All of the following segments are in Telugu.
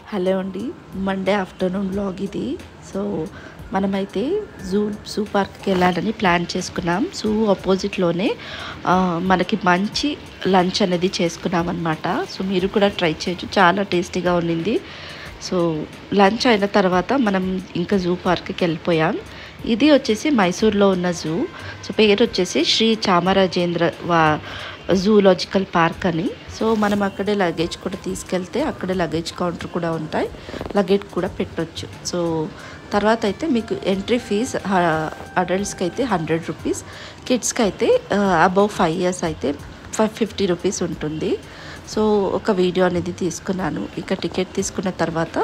హలో అండి. మండే ఆఫ్టర్నూన్ వ్లాగ్ ఇది. సో మనమైతే జూ పార్క్కి వెళ్ళాలని ప్లాన్ చేసుకున్నాం. జూ ఆపోజిట్లోనే మనకి మంచి లంచ్ అనేది చేసుకున్నాం అనమాట. సో మీరు కూడా ట్రై చేయొచ్చు, చాలా టేస్టీగా ఉండింది. సో లంచ్ అయిన తర్వాత మనం ఇంకా జూ పార్క్కి వెళ్ళిపోయాం. ఇది వచ్చేసి మైసూర్లో ఉన్న జూ. సో పేరు వచ్చేసి శ్రీ చామరాజేంద్ర జూలాజికల్ పార్క్ అని. సో మనం అక్కడే లగేజ్ కూడా తీసుకెళ్తే అక్కడే లగేజ్ కౌంటర్ కూడా ఉంటాయి, లగేజ్ కూడా పెట్టొచ్చు. సో తర్వాత అయితే మీకు ఎంట్రీ ఫీజ్ అడల్ట్స్కి అయితే 100 రూపీస్, కిడ్స్కి అయితే అబౌవ్ 5 years అయితే 50 రూపీస్ ఉంటుంది. సో ఒక వీడియో అనేది తీసుకున్నాను. ఇక టికెట్ తీసుకున్న తర్వాత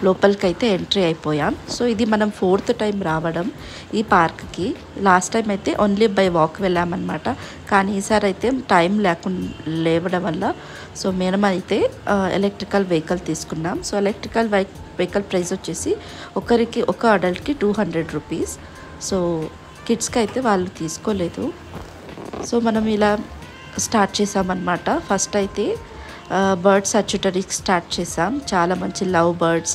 లోపలికి అయితే ఎంట్రీ అయిపోయాం. సో ఇది మనం 4th టైం రావడం ఈ పార్క్కి. లాస్ట్ టైం అయితే ఓన్లీ బై వాక్ వెళ్ళామన్నమాట. కానీ ఈసారి అయితే టైం లేవడం వల్ల సో మేమైతే ఎలక్ట్రికల్ వెహికల్ తీసుకున్నాం. సో ఎలక్ట్రికల్ వెహికల్ ప్రైస్ వచ్చేసి ఒక అడల్ట్కి 200 రూపీస్. సో కిడ్స్కి అయితే వాళ్ళు తీసుకోలేదు. సో మనం ఇలా స్టార్ట్ చేసామన్నమాట. ఫస్ట్ అయితే బర్డ్స్ అచ్యుటరీకి స్టార్ట్ చేసాం. చాలా మంచి లవ్ బర్డ్స్,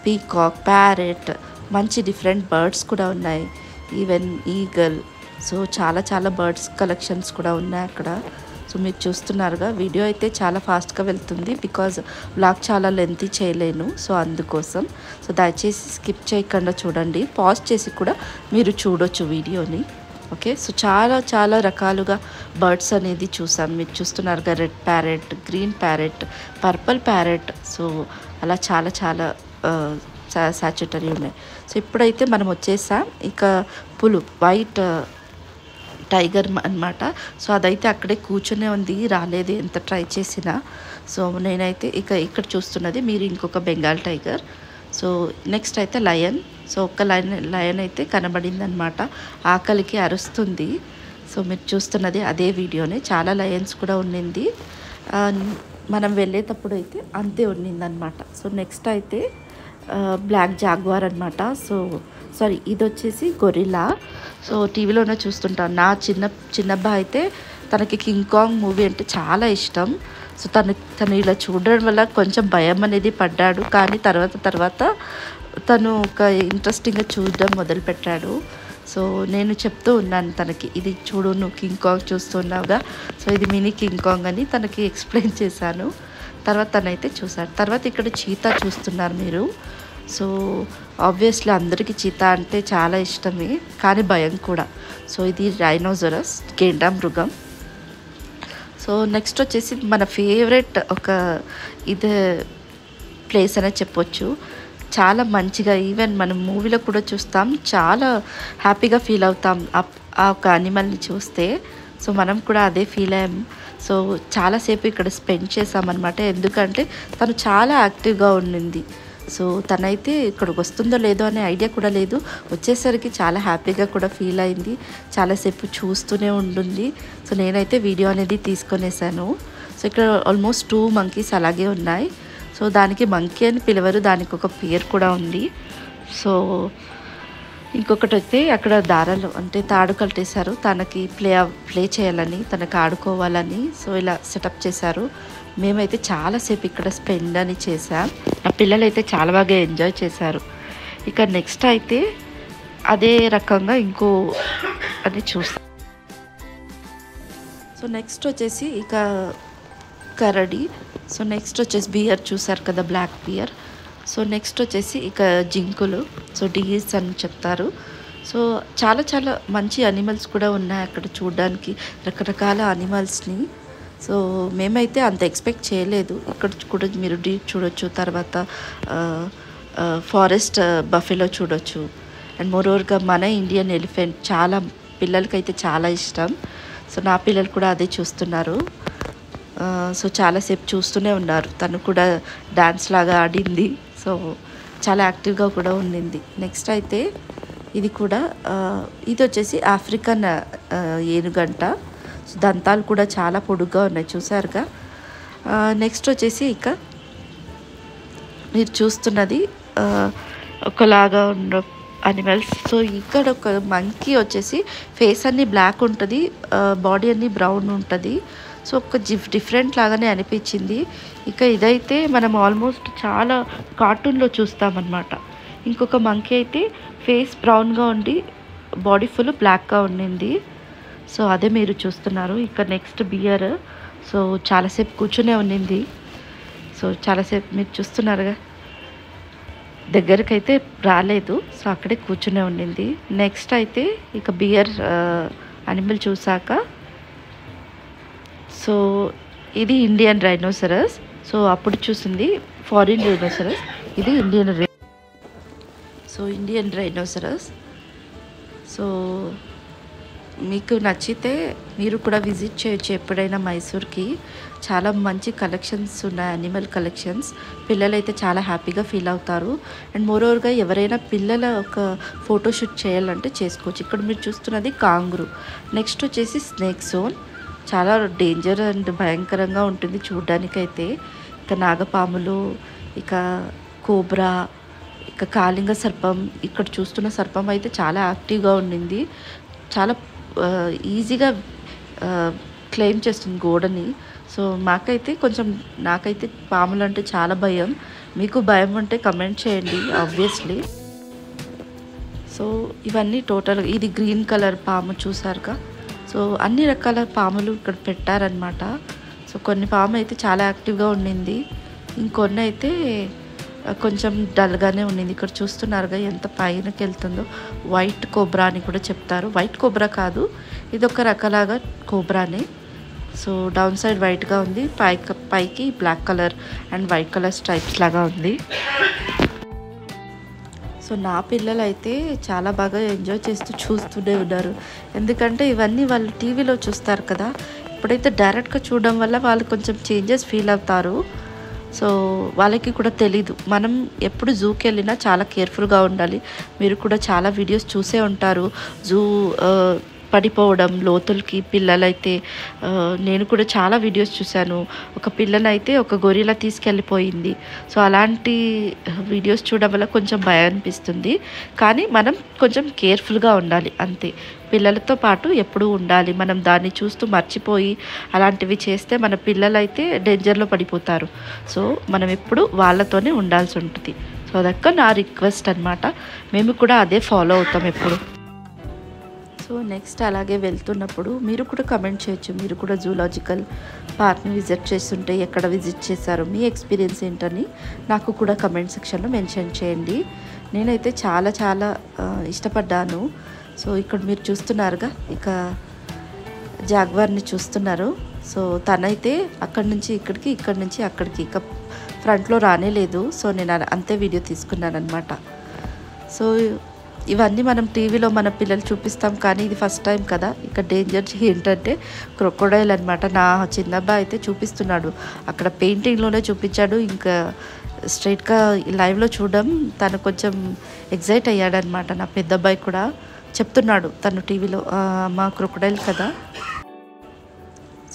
పీకాక్, ప్యారెట్, మంచి డిఫరెంట్ బర్డ్స్ కూడా ఉన్నాయి, ఈవెన్ ఈగల్. సో చాలా బర్డ్స్ కలెక్షన్స్ కూడా ఉన్నాయి అక్కడ. సో మీరు చూస్తున్నారుగా, వీడియో అయితే చాలా ఫాస్ట్గా వెళ్తుంది బికాజ్ వ్లాగ్ చాలా లెంతీ చేయలేను. సో అందుకోసం సో దయచేసి స్కిప్ చేయకుండా చూడండి, పాజ్ చేసి కూడా మీరు చూడొచ్చు వీడియోని. ఓకే. సో చాలా రకాలుగా బర్డ్స్ అనేది చూసాం. మీరు చూస్తున్నారుగా, red parrot, green parrot, purple parrot. So అలా చాలా సాచుటరీ ఉన్నాయి. సో ఇప్పుడైతే మనం వచ్చేసాం. ఇక వైట్ టైగర్ అన్నమాట. సో అదైతే అక్కడే కూర్చునే ఉంది, రాలేదు ఎంత ట్రై చేసినా. సో నేనైతే ఇక్కడ చూస్తున్నది మీరు ఇంకొక బెంగాల్ టైగర్. సో నెక్స్ట్ అయితే లయన్. సో ఒక్క లయన్ అయితే కనబడింది అనమాట, ఆకలికి అరుస్తుంది. సో మీరు చూస్తున్నది అదే వీడియోనే. చాలా లయన్స్ కూడా ఉండింది. మనం వెళ్ళేటప్పుడు అయితే అంతే ఉండిందనమాట. సో నెక్స్ట్ అయితే బ్లాక్ జాగ్వార్ అనమాట. సో సారీ, ఇది వచ్చేసి గొరిల్లా. సో టీవీలోనే చూస్తుంటాను. నా చిన్నబ్బాయి అయితే తనకి కింగ్ కాంగ్ మూవీ అంటే చాలా ఇష్టం. సో తను ఇలా చూడడం వల్ల కొంచెం భయం అనేది పడ్డాడు. కానీ తర్వాత తను ఒక ఇంట్రెస్టింగ్గా చూడడం మొదలుపెట్టాడు. సో నేను చెప్తూ ఉన్నాను తనకి, ఇది చూడు, నువ్వు కింగ్ కాంగ్ చూస్తున్నావుగా, సో ఇది మినీ కింగ్ కాంగ్ అని తనకి ఎక్స్ప్లెయిన్ చేశాను. తర్వాత తనైతే చూశాడు. తర్వాత ఇక్కడ చీతా చూస్తున్నారు మీరు. సో ఆబ్వియస్లీ అందరికీ చీతా అంటే చాలా ఇష్టమే, కానీ భయం కూడా. సో ఇది రైనోజరస్, గేండామృగం. సో నెక్స్ట్ వచ్చేసి మన ఫేవరెట్ ఇదే ప్లేస్ అనే చెప్పొచ్చు. చాలా మంచిగా, ఈవెన్ మనం మూవీలో కూడా చూస్తాం, చాలా హ్యాపీగా ఫీల్ అవుతాం ఆ ఒక యానిమల్ని చూస్తే. సో మనం కూడా అదే ఫీల్ అయ్యాం. సో చాలాసేపు ఇక్కడ స్పెండ్ చేసామన్నమాట. ఎందుకంటే తను చాలా యాక్టివ్గా ఉండింది. సో తనైతే ఇక్కడికి వస్తుందో లేదో అనే ఐడియా కూడా లేదు. వచ్చేసరికి చాలా హ్యాపీగా కూడా ఫీల్ అయింది. చాలాసేపు చూస్తూనే ఉంటుంది. సో నేనైతే వీడియో అనేది తీసుకొనేసాను. సో ఇక్కడ ఆల్మోస్ట్ 2 monkeys అలాగే ఉన్నాయి. సో దానికి మంకీ అని పిలవరు, దానికి ఒక పేరు కూడా ఉంది. సో ఇంకొకటి అయితే అక్కడ దారాలు అంటే తాడు కట్టేశారు, తనకి ప్లే చేయాలని, తనకి ఆడుకోవాలని. సో ఇలా సెటప్ చేశారు. మేమైతే చాలాసేపు ఇక్కడ స్పెండ్ అని చేసాం. నా పిల్లలు అయితే చాలా బాగా ఎంజాయ్ చేశారు. ఇక నెక్స్ట్ అయితే అదే రకంగా ఇంకో అది చూస్తాం. సో నెక్స్ట్ వచ్చేసి ఇక కరడి. సో నెక్స్ట్ వచ్చేసి బియర్ చూసారు కదా, బ్లాక్ బియర్. సో నెక్స్ట్ వచ్చేసి ఇక జింకులు, సో డీస్ అని చెప్తారు. సో చాలా మంచి అనిమల్స్ కూడా ఉన్నాయి అక్కడ చూడడానికి, రకరకాల అనిమల్స్ని. సో మేమైతే అంత ఎక్స్పెక్ట్ చేయలేదు. ఇక్కడ కూడా మీరు డీర్ చూడొచ్చు, తర్వాత ఫారెస్ట్ బఫెలో చూడొచ్చు. అండ్ మోరోవర్గా మన ఇండియన్ ఎలిఫెంట్ చాలా పిల్లలకైతే చాలా ఇష్టం. సో నా పిల్లలు కూడా అదే చూస్తున్నారు. సో చాలాసేపు చూస్తూనే ఉన్నారు. తను కూడా డాన్స్ లాగా ఆడింది. సో చాలా యాక్టివ్గా కూడా ఉండింది. నెక్స్ట్ అయితే ఇది వచ్చేసి ఆఫ్రికన్ ఏనుగంట. సో దంతాలు కూడా చాలా పొడుగ్గా ఉన్నాయి, చూసారుగా. నెక్స్ట్ వచ్చేసి ఇక మీరు చూస్తున్నది ఒకలాగా ఉన్న అనిమల్స్. సో ఇక్కడ ఒక మంకీ వచ్చేసి ఫేస్ అన్ని బ్లాక్ ఉంటుంది, బాడీ అన్ని బ్రౌన్ ఉంటుంది. సో ఒక డిఫరెంట్ లాగానే అనిపించింది. ఇక ఇదైతే మనం ఆల్మోస్ట్ చాలా కార్టూన్లో చూస్తామన్నమాట. ఇంకొక మంకీ అయితే ఫేస్ బ్రౌన్గా ఉండి బాడీ ఫుల్ బ్లాక్గా ఉండింది. సో అదే మీరు చూస్తున్నారు. ఇక నెక్స్ట్ బియర్. సో చాలాసేపు కూర్చునే ఉండింది. సో చాలాసేపు మీరు చూస్తున్నారుగా, దగ్గరికి అయితే రాలేదు. సో అక్కడే కూర్చునే ఉండింది. నెక్స్ట్ అయితే ఇక బియర్ అనిమల్ చూసాక, సో ఇది ఇండియన్ రైనోసరస్. సో అప్పుడు చూసింది ఫారిన్ రైనోసరస్, ఇది ఇండియన్ రైనోసరస్. సో మీకు నచ్చితే మీరు కూడా విజిట్ చేయొచ్చు ఎప్పుడైనా మైసూర్కి. చాలా మంచి కలెక్షన్స్ ఉన్నాయి, అనిమల్ కలెక్షన్స్. పిల్లలైతే చాలా హ్యాపీగా ఫీల్ అవుతారు. అండ్ మోరోవర్గా ఎవరైనా పిల్లల ఒక ఫోటోషూట్ చేయాలంటే చేసుకోవచ్చు. ఇక్కడ మీరు చూస్తున్నది కాంగ్రూ. నెక్స్ట్ వచ్చేసి స్నేక్ జోన్. చాలా డేంజర్ అండ్ భయంకరంగా ఉంటుంది చూడ్డానికైతే. ఇక నాగపాములు, ఇక కోబ్రా, ఇక కాళింగ సర్పం. ఇక్కడ చూస్తున్న సర్పం అయితే చాలా యాక్టివ్గా ఉండింది. చాలా ఈజీగా క్లెయిమ్ చేస్తుంది గోడని. సో నాకైతే పాములు అంటే చాలా భయం. మీకు భయం అంటే కమెంట్ చేయండి ఆబ్వియస్లీ. సో ఇవన్నీ టోటల్, ఇది గ్రీన్ కలర్ పాము చూసారుగా. సో అన్ని రకాల పాములు ఇక్కడ పెట్టారనమాట. సో కొన్ని పాము అయితే చాలా యాక్టివ్గా ఉండింది, ఇంకొన్ని అయితే కొంచెం డల్గానే ఉండింది. ఇక్కడ చూస్తున్నారుగా ఎంత పైనకి వెళ్తుందో. వైట్ కోబ్రా అని కూడా చెప్తారు. వైట్ కోబ్రా కాదు, ఇది ఒక రకలాగా కోబ్రానే. సో డౌన్ సైడ్ వైట్గా ఉంది, పైకి black colour and white colour stripes లాగా ఉంది. సో నా పిల్లలు అయితే చాలా బాగా ఎంజాయ్ చేస్తూ చూస్తూనే ఉన్నారు. ఎందుకంటే ఇవన్నీ వాళ్ళు టీవీలో చూస్తారు కదా, ఇప్పుడైతే డైరెక్ట్గా చూడడం వల్ల వాళ్ళు కొంచెం చేంజెస్ ఫీల్ అవుతారు. సో వాళ్ళకి కూడా తెలీదు. మనం ఎప్పుడు జూకి వెళ్ళినా చాలా కేర్ఫుల్గా ఉండాలి. మీరు కూడా చాలా వీడియోస్ చూసే ఉంటారు, జూ పడిపోవడం లోతులకి పిల్లలైతే. నేను కూడా చాలా వీడియోస్ చూశాను. ఒక పిల్లనైతే ఒక గొరిలా తీసుకెళ్ళిపోయింది. సో అలాంటి వీడియోస్ చూడడం వల్ల కొంచెం భయం అనిపిస్తుంది. కానీ మనం కొంచెం కేర్ఫుల్గా ఉండాలి అంతే. పిల్లలతో పాటు ఎప్పుడూ ఉండాలి. మనం దాన్ని చూస్తూ మర్చిపోయి అలాంటివి చేస్తే మన పిల్లలైతే డేంజర్లో పడిపోతారు. సో మనం ఎప్పుడు వాళ్ళతోనే ఉండాల్సి ఉంటుంది. సో అదొక్క నా రిక్వెస్ట్ అనమాట. మేము కూడా అదే ఫాలో అవుతాం ఎప్పుడు. సో నెక్స్ట్ అలాగే వెళ్తున్నప్పుడు మీరు కూడా కమెంట్ చేయొచ్చు. మీరు కూడా జూలాజికల్ పార్క్ని విజిట్ చేస్తుంటే ఎక్కడ విజిట్ చేశారో, మీ ఎక్స్పీరియన్స్ ఏంటని నాకు కూడా కమెంట్ సెక్షన్లో మెన్షన్ చేయండి. నేనైతే చాలా చాలా ఇష్టపడ్డాను. సో ఇక్కడ మీరు చూస్తున్నారుగా, ఇక జాగ్వార్ని చూస్తున్నారు. సో తనైతే అక్కడి నుంచి ఇక్కడికి, ఇక్కడి నుంచి అక్కడికి, ఇక ఫ్రంట్లో రానేలేదు. సో నేను అంతే వీడియో తీసుకున్నాను అనమాట. సో ఇవన్నీ మనం టీవీలో మన పిల్లలు చూపిస్తాం, కానీ ఇది ఫస్ట్ టైం కదా. ఇక డేంజర్ ఏంటంటే క్రొకోడైల్ అనమాట. నా చిన్నబ్బాయి అయితే చూపిస్తున్నాడు, అక్కడ పెయింటింగ్లోనే చూపించాడు. ఇంకా స్ట్రైట్గా లైవ్లో చూడడం తను కొంచెం ఎగ్జైట్ అయ్యాడనమాట. నా పెద్ద అబ్బాయి కూడా చెప్తున్నాడు తను టీవీలో, మా క్రొకోడైల్ కదా.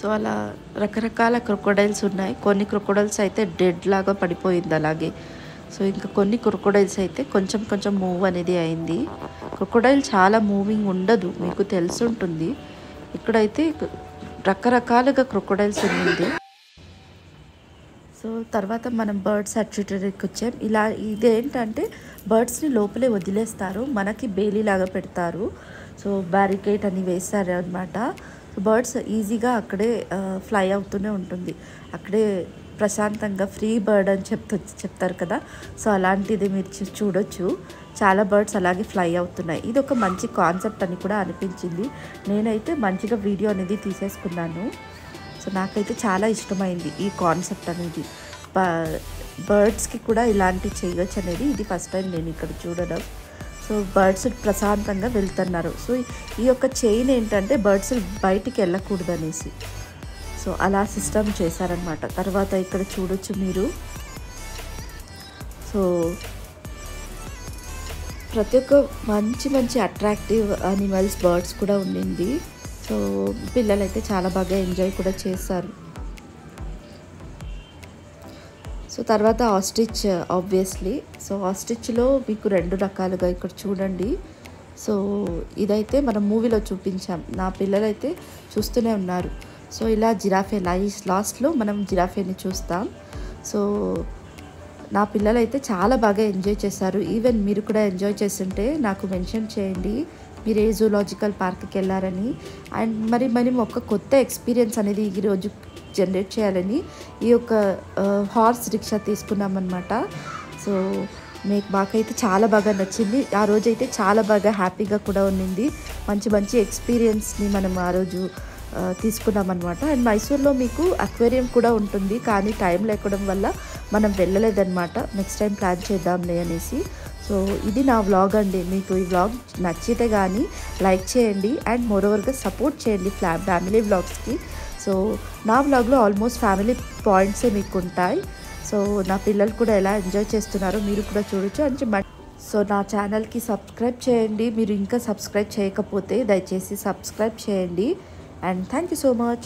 సో అలా రకరకాల క్రొకోడైల్స్ ఉన్నాయి. కొన్ని క్రొకోడైల్స్ అయితే డెడ్ లాగా పడిపోయింది అలాగే. సో ఇంకా కొన్ని క్రొకోడైల్స్ అయితే కొంచెం కొంచెం మూవ్ అనేది అయింది. క్రొకోడైల్ చాలా మూవింగ్ ఉండదు, మీకు తెలుసుంటుంది. ఇక్కడైతే రకరకాలుగా క్రొకోడైల్స్ ఉంది. సో తర్వాత మనం బర్డ్ సాంక్చురీకి వచ్చాం. ఇదేంటంటే బర్డ్స్ని లోపలే వదిలేస్తారు, మనకి బేలీ లాగా పెడతారు. సో బ్యారికేడ్ అని వేస్తారు అనమాట. బర్డ్స్ ఈజీగా అక్కడే ఫ్లై అవుతూనే ఉంటుంది. అక్కడే ప్రశాంతంగా ఫ్రీ బర్డ్ అని చెప్తారు కదా. సో అలాంటిది మీరు చూడొచ్చు. చాలా బర్డ్స్ అలాగే ఫ్లై అవుతున్నాయి. ఇది ఒక మంచి కాన్సెప్ట్ అని కూడా అనిపించింది. నేనైతే మంచిగా వీడియో అనేది తీసేసుకున్నాను. సో నాకైతే చాలా ఇష్టమైంది ఈ కాన్సెప్ట్ అనేది. బర్డ్స్కి కూడా ఇలాంటి చేయొచ్చు అనేది ఇది ఫస్ట్ టైం నేను ఇక్కడ చూడడం. సో బర్డ్స్ ప్రశాంతంగా వెళ్తున్నారు. సో ఈ యొక్క చైన్ ఏంటంటే బర్డ్స్ బయటికి వెళ్ళకూడదు అనేసి, సో అలా సిస్టమ్ చేశారనమాట. తర్వాత ఇక్కడ చూడొచ్చు మీరు. సో ప్రతి ఒక్క మంచి మంచి అట్రాక్టివ్ అనిమల్స్, బర్డ్స్ కూడా ఉండింది. సో పిల్లలైతే చాలా బాగా ఎంజాయ్ కూడా చేశారు. సో తర్వాత ఆస్ట్రిచ్ ఆబ్వియస్లీ. సో ఆస్ట్రిచ్లో మీకు 2 రకాలుగా ఇక్కడ చూడండి. సో ఇదైతే మనం మూవీలో చూపించాం, నా పిల్లలైతే చూస్తూనే ఉన్నారు. సో ఇలా జిరాఫే లాస్ట్లో మనం జిరాఫేని చూస్తాం. సో నా పిల్లలైతే చాలా బాగా ఎంజాయ్ చేశారు. ఈవెన్ మీరు కూడా ఎంజాయ్ చేస్తుంటే నాకు మెన్షన్ చేయండి మీరు ఏ జూలాజికల్ పార్క్కి వెళ్ళారని. అండ్ మనం ఒక కొత్త ఎక్స్పీరియన్స్ అనేది ఈరోజు జనరేట్ చేయాలని ఈ యొక్క హార్స్ రిక్షా తీసుకున్నామన్నమాట. సో మాకైతే చాలా బాగా నచ్చింది. ఆ రోజైతే చాలా బాగా హ్యాపీగా కూడా ఉన్నింది. మంచి ఎక్స్పీరియన్స్ని మనం ఆ రోజు తీసుకున్నామన్నమాట. అండ్ మైసూర్లో మీకు అక్వేరియం కూడా ఉంటుంది, కానీ టైం లేకపోవడం వల్ల మనం వెళ్ళలేదన్నమాట. నెక్స్ట్ టైం ప్లాన్ చేద్దాంలే అనేసి. సో ఇది నా వ్లాగ్ అండి. మీకు ఈ వ్లాగ్ నచ్చితే కానీ లైక్ చేయండి అండ్ మోరోవర్గా సపోర్ట్ చేయండి ఫ్యామిలీ వ్లాగ్స్కి. సో నా వ్లాగ్లో ఆల్మోస్ట్ ఫ్యామిలీ పాయింట్సే మీకు ఉంటాయి. సో నా పిల్లలు కూడా ఎలా ఎంజాయ్ చేస్తున్నారో మీరు కూడా చూడొచ్చు. అంటే సో నా ఛానల్కి సబ్స్క్రైబ్ చేయండి. మీరు ఇంకా సబ్స్క్రైబ్ చేయకపోతే దయచేసి సబ్స్క్రైబ్ చేయండి. And thank you so much.